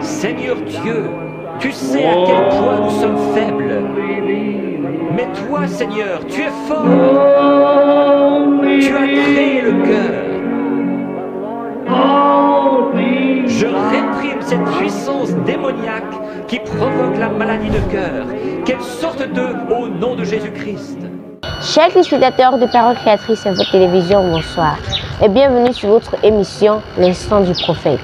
Seigneur Dieu, tu sais à quel point nous sommes faibles. Mais toi, Seigneur, tu es fort. Tu as créé le cœur. Je réprime cette puissance démoniaque qui provoque la maladie de cœur. Qu'elle sorte d'eux au nom de Jésus-Christ. Chers téléspectateurs de Parole Créatrice à votre télévision, bonsoir et bienvenue sur votre émission L'Instant du Prophète.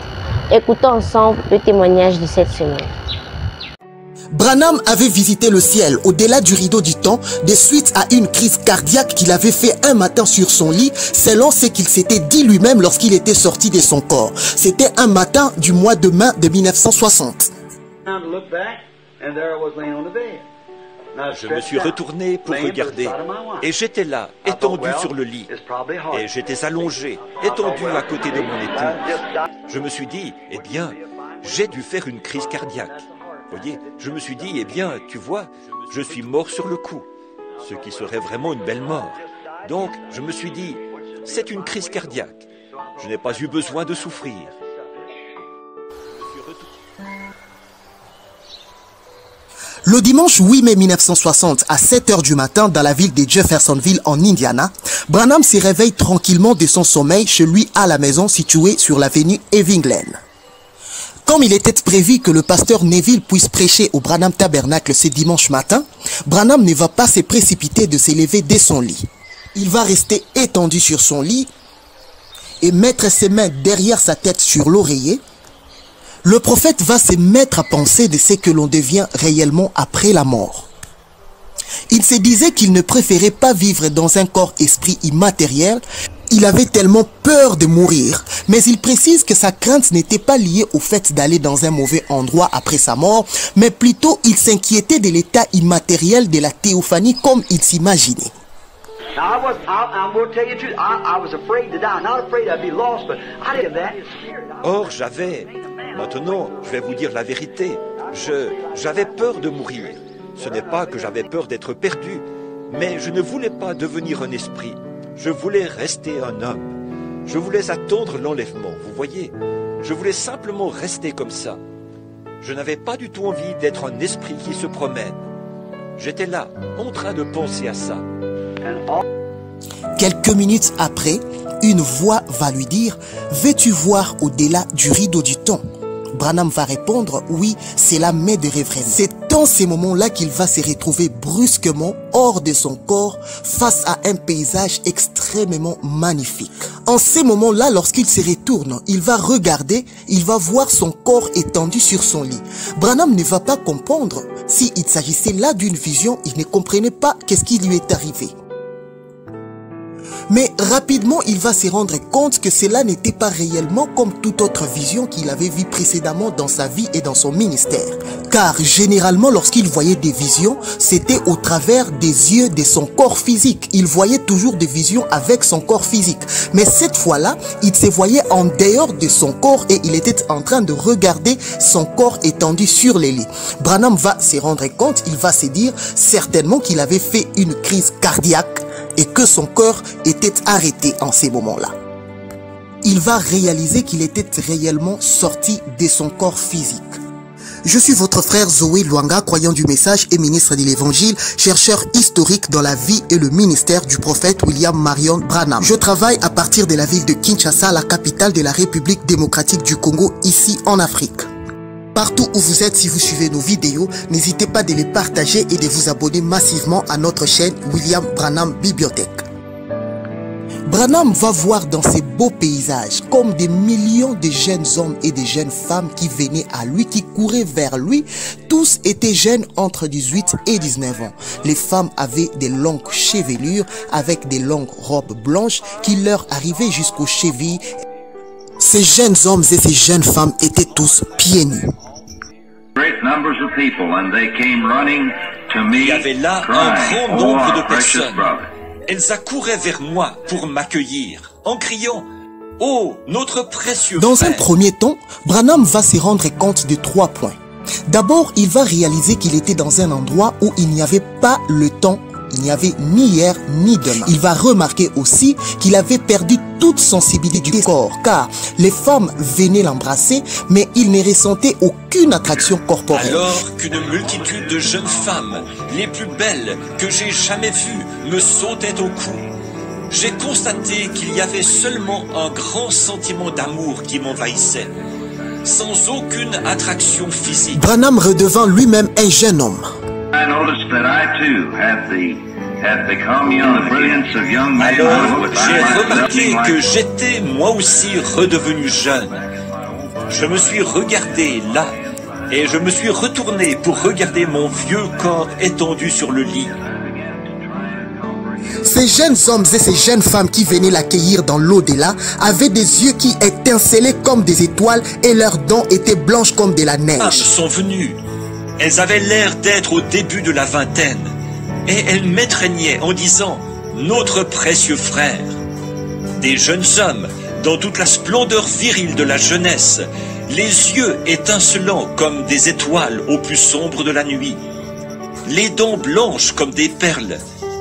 Écoutons ensemble le témoignage de cette semaine. Branham avait visité le ciel au-delà du rideau du temps des suites à une crise cardiaque qu'il avait fait un matin sur son lit, selon ce qu'il s'était dit lui-même lorsqu'il était sorti de son corps. C'était un matin du mois de mai de 1960. Je me suis retourné pour regarder et j'étais là, étendu sur le lit. Et j'étais allongé, étendu à côté de mon épouse. Je me suis dit, eh bien, j'ai dû faire une crise cardiaque. Vous voyez, je me suis dit, eh bien, tu vois, je suis mort sur le coup, ce qui serait vraiment une belle mort. Donc, je me suis dit, c'est une crise cardiaque. Je n'ai pas eu besoin de souffrir. Le dimanche 8 mai 1960 à 7 h du matin dans la ville de Jeffersonville en Indiana, Branham se réveille tranquillement de son sommeil chez lui à la maison située sur l'avenue Irving Glen. Comme il était prévu que le pasteur Neville puisse prêcher au Branham Tabernacle ce dimanche matin, Branham ne va pas se précipiter de s'élever dès son lit. Il va rester étendu sur son lit et mettre ses mains derrière sa tête sur l'oreiller. Le prophète va se mettre à penser de ce que l'on devient réellement après la mort. Il se disait qu'il ne préférait pas vivre dans un corps-esprit immatériel. Il avait tellement peur de mourir, mais il précise que sa crainte n'était pas liée au fait d'aller dans un mauvais endroit après sa mort, mais plutôt il s'inquiétait de l'état immatériel de la théophanie comme il s'imaginait. Or, maintenant, je vais vous dire la vérité, j'avais peur de mourir. Ce n'est pas que j'avais peur d'être perdu, mais je ne voulais pas devenir un esprit. Je voulais rester un homme. Je voulais attendre l'enlèvement, vous voyez. Je voulais simplement rester comme ça. Je n'avais pas du tout envie d'être un esprit qui se promène. J'étais là, en train de penser à ça. Quelques minutes après, une voix va lui dire « Veux-tu voir au-delà du rideau du temps ?» Branham va répondre « Oui, c'est la main de révérend. » C'est dans ces moments-là qu'il va se retrouver brusquement hors de son corps face à un paysage extrêmement magnifique. En ces moments-là, lorsqu'il se retourne, il va regarder, il va voir son corps étendu sur son lit. Branham ne va pas comprendre s'il s'agissait là d'une vision, il ne comprenait pas qu'est-ce qui lui est arrivé. Mais rapidement, il va se rendre compte que cela n'était pas réellement comme toute autre vision qu'il avait vue précédemment dans sa vie et dans son ministère. Car généralement, lorsqu'il voyait des visions, c'était au travers des yeux de son corps physique. Il voyait toujours des visions avec son corps physique. Mais cette fois-là, il se voyait en dehors de son corps et il était en train de regarder son corps étendu sur les lits. Branham va se rendre compte, il va se dire certainement qu'il avait fait une crise cardiaque et que son cœur était arrêté en ces moments-là. Il va réaliser qu'il était réellement sorti de son corps physique. Je suis votre frère Zoé Luanga, croyant du message et ministre de l'évangile, chercheur historique dans la vie et le ministère du prophète William Marion Branham. Je travaille à partir de la ville de Kinshasa, la capitale de la République démocratique du Congo, ici en Afrique. Partout où vous êtes, si vous suivez nos vidéos, n'hésitez pas de les partager et de vous abonner massivement à notre chaîne William Branham Bibliothèque. Branham va voir dans ces beaux paysages comme des millions de jeunes hommes et de jeunes femmes qui venaient à lui, qui couraient vers lui. Tous étaient jeunes entre 18 et 19 ans. Les femmes avaient des longues chevelures avec des longues robes blanches qui leur arrivaient jusqu'aux chevilles. Ces jeunes hommes et ces jeunes femmes étaient tous pieds nus. Il y avait là un grand nombre de personnes. Elles accouraient vers moi pour m'accueillir, en criant « Oh, notre précieux frère !» Dans un premier temps, Branham va se rendre compte de 3 points. D'abord, il va réaliser qu'il était dans un endroit où il n'y avait pas le temps Il n'y avait ni hier ni demain. Il va remarquer aussi qu'il avait perdu toute sensibilité du corps, car les femmes venaient l'embrasser, mais il ne ressentait aucune attraction corporelle. Alors qu'une multitude de jeunes femmes, les plus belles que j'ai jamais vues, me sautaient au cou, j'ai constaté qu'il y avait seulement un grand sentiment d'amour qui m'envahissait, sans aucune attraction physique. Branham redevint lui-même un jeune homme. Alors, j'ai remarqué que j'étais moi aussi redevenu jeune. Je me suis regardé là, et je me suis retourné pour regarder mon vieux corps étendu sur le lit. Ces jeunes hommes et ces jeunes femmes qui venaient l'accueillir dans l'au-delà avaient des yeux qui étincelaient comme des étoiles et leurs dents étaient blanches comme de la neige. Elles sont venues. Elles avaient l'air d'être au début de la vingtaine. Et elles m'étreignaient en disant « Notre précieux frère ». Des jeunes hommes, dans toute la splendeur virile de la jeunesse, les yeux étincelants comme des étoiles au plus sombre de la nuit, les dents blanches comme des perles.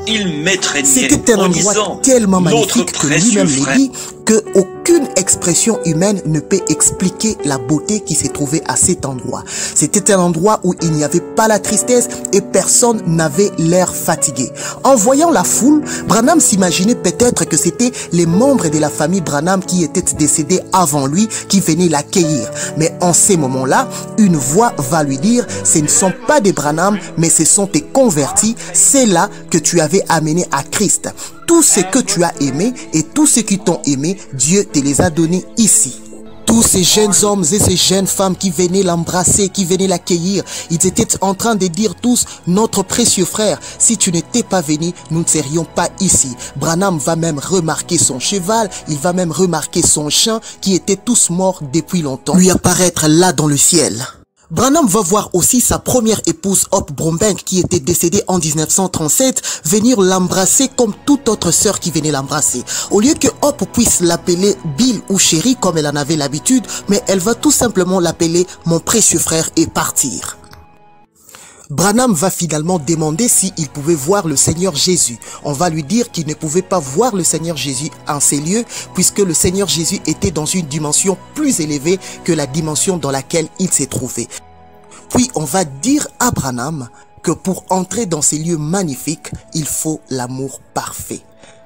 Il m'étreignait C'était un en endroit disant tellement notre magnifique que précieux lui-même frère. dit qu'aucune expression humaine ne peut expliquer la beauté qui s'est trouvée à cet endroit. C'était un endroit où il n'y avait pas la tristesse et personne n'avait l'air fatigué. En voyant la foule, Branham s'imaginait peut-être que c'était les membres de la famille Branham qui étaient décédés avant lui qui venaient l'accueillir. Mais en ces moments-là, une voix va lui dire « Ce ne sont pas des Branham, mais ce sont tes convertis, c'est là que tu avais amené à Christ. Tout ce que tu as aimé et tous ceux qui t'ont aimé, Dieu te les a donnés ici. » Tous ces jeunes hommes et ces jeunes femmes qui venaient l'embrasser, qui venaient l'accueillir, ils étaient en train de dire tous, notre précieux frère, si tu n'étais pas venu, nous ne serions pas ici. Branham va même remarquer son cheval, il va même remarquer son chien qui étaient tous morts depuis longtemps, lui apparaître là dans le ciel. Branham va voir aussi sa première épouse Hope Brombank qui était décédée en 1937 venir l'embrasser comme toute autre sœur qui venait l'embrasser. Au lieu que Hope puisse l'appeler Bill ou Chéri comme elle en avait l'habitude, mais elle va tout simplement l'appeler mon précieux frère et partir. Branham va finalement demander s'il pouvait voir le Seigneur Jésus. On va lui dire qu'il ne pouvait pas voir le Seigneur Jésus en ces lieux puisque le Seigneur Jésus était dans une dimension plus élevée que la dimension dans laquelle il s'est trouvé. Puis on va dire à Branham que pour entrer dans ces lieux magnifiques, il faut l'amour parfait.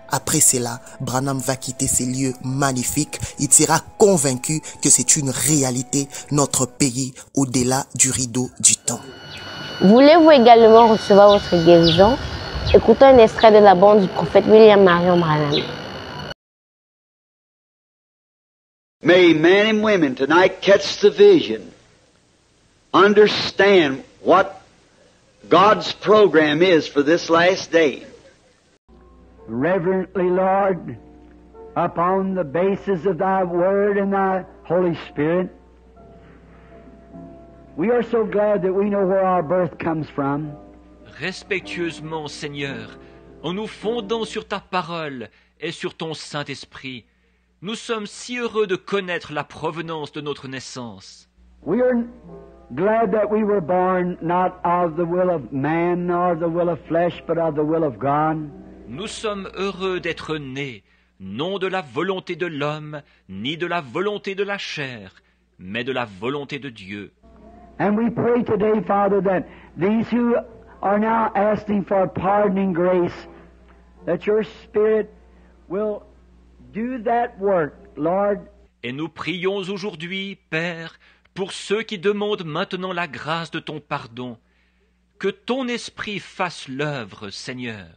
Après cela, Branham va quitter ces lieux magnifiques. Il sera convaincu que c'est une réalité, notre pays au-delà du rideau du temps. Voulez-vous également recevoir votre guérison? Écoutons un extrait de la bande du prophète William Marion Branham. May men and women tonight catch the vision, understand what God's program is for this last day. Reverently, Lord, upon the basis of Thy Word and Thy Holy Spirit, we are so glad that we know where our birth comes from. Respectueusement, Seigneur, en nous fondant sur ta parole et sur ton Saint-Esprit, nous sommes si heureux de connaître la provenance de notre naissance. We are glad that we were born not of the will of man nor the will of flesh, but of the will of God. Nous sommes heureux d'être nés, non de la volonté de l'homme, ni de la volonté de la chair, mais de la volonté de Dieu. And we pray today, Father, that these who are now asking for pardoning grace, that your Spirit will do that work, Lord. Et nous prions aujourd'hui, Père, pour ceux qui demandent maintenant la grâce de ton pardon, que ton esprit fasse l'œuvre, Seigneur.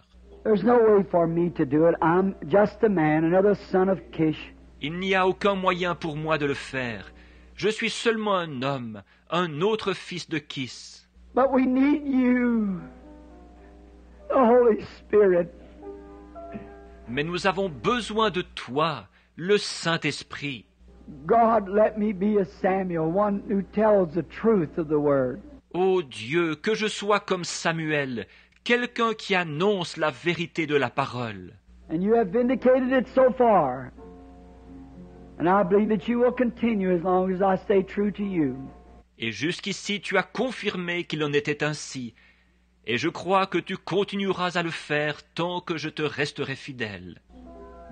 There's no way for me to do it. I'm just a man, another son of Kish. Il n'y a aucun moyen pour moi de le faire. Je suis seulement un homme, un autre fils de Kis. But we need you, the Holy Spirit. Mais nous avons besoin de toi, le Saint-Esprit. God, let me be a Samuel, one who tells the truth of the Word. Ô Dieu, que je sois comme Samuel, quelqu'un qui annonce la vérité de la parole. And you have vindicated it so far. And I believe that you will continue as long as I stay true to you. Et jusqu'ici tu as confirmé qu'il en était ainsi. Et je crois que tu continueras à le faire tant que je te resterai fidèle.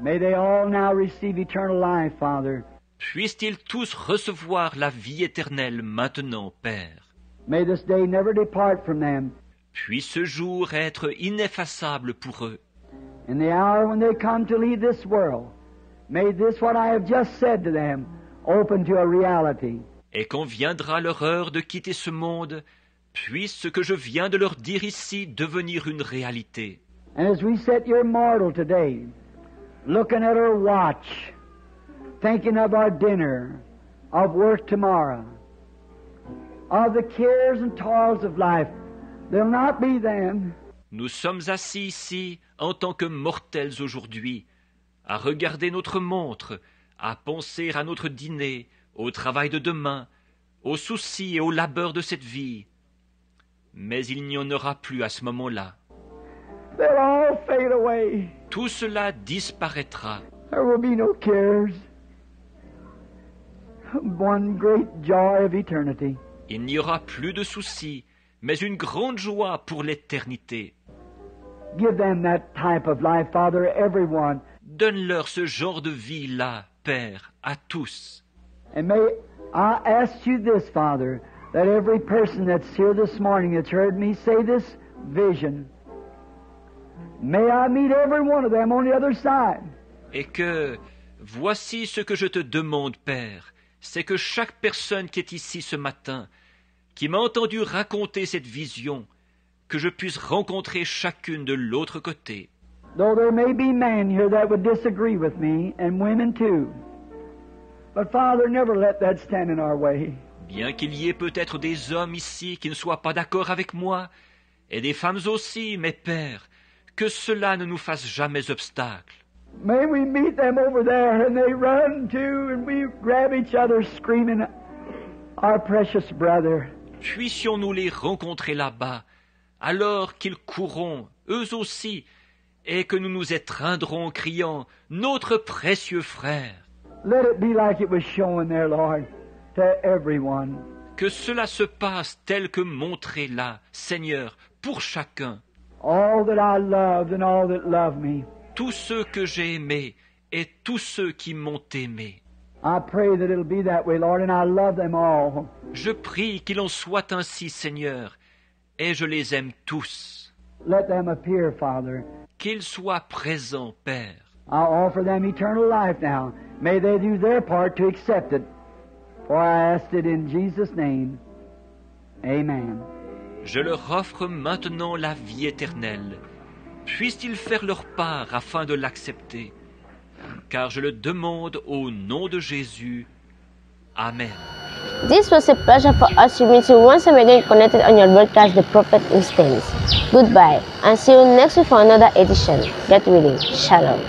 May they all now receive eternal life, Father. Puissent-ils tous recevoir la vie éternelle maintenant, Père. May this day never depart from them. Puisse ce jour être ineffaçable pour eux. In the hour when they come to leave this world, may this what I have just said to them open to a reality. Et quand viendra leur heure de quitter ce monde, puisse ce que je viens de leur dire ici devenir une réalité. And as we sit here mortal today, looking at our watch, thinking of our dinner, of work tomorrow, of the cares and toils of life, they'll not be them. Nous sommes assis ici en tant que mortels aujourd'hui, à regarder notre montre, à penser à notre dîner, au travail de demain, aux soucis et aux labeurs de cette vie. Mais il n'y en aura plus à ce moment-là. They'll all fade away. Tout cela disparaîtra. There will be no cares. One great joy of eternity. Il n'y aura plus de soucis, mais une grande joie pour l'éternité. Give them that type of life, Father, everyone. Donne-leur ce genre de vie-là, Père, à tous. And may I ask you this, Father, that every person that's here this morning that's heard me say this vision, may I meet every one of them on the other side. Et que, voici ce que je te demande, Père, c'est que chaque personne qui est ici ce matin, qui m'a entendu raconter cette vision, que je puisse rencontrer chacune de l'autre côté. Though there may be men here that would disagree with me, and women too. But Father, never let that stand in our way. Bien qu'il y ait peut-être des hommes ici qui ne soient pas d'accord avec moi, et des femmes aussi, mais Père, que cela ne nous fasse jamais obstacle. May we meet them over there, and they run too, and we grab each other screaming, our precious brother. Puissions-nous les rencontrer là-bas, alors qu'ils courront, eux aussi, et que nous nous étreindrons criant, notre précieux frère. Let it be like it was shown there, Lord, to everyone. Que cela se passe tel que montré là, Seigneur, pour chacun. All that I loved and all that love me. Tous ceux que j'ai aimés et tous ceux qui m'ont aimé. I pray that it'll be that way, Lord, and I love them all. Je prie qu'il en soit ainsi, Seigneur, et je les aime tous. Let them appear, Father. Qu'ils soient présents, Père. I'll offer them eternal life now. May they do their part to accept it. For I asked it in Jesus' name. Amen. Je leur offre maintenant la vie éternelle. Puissent-ils faire leur part afin de l'accepter? Car je le demande au nom de Jésus. Amen. This was a pleasure for us to meet you once again connected on your broadcast, The Prophet Instance. Goodbye, and see you next week for another edition. Get ready. Shalom.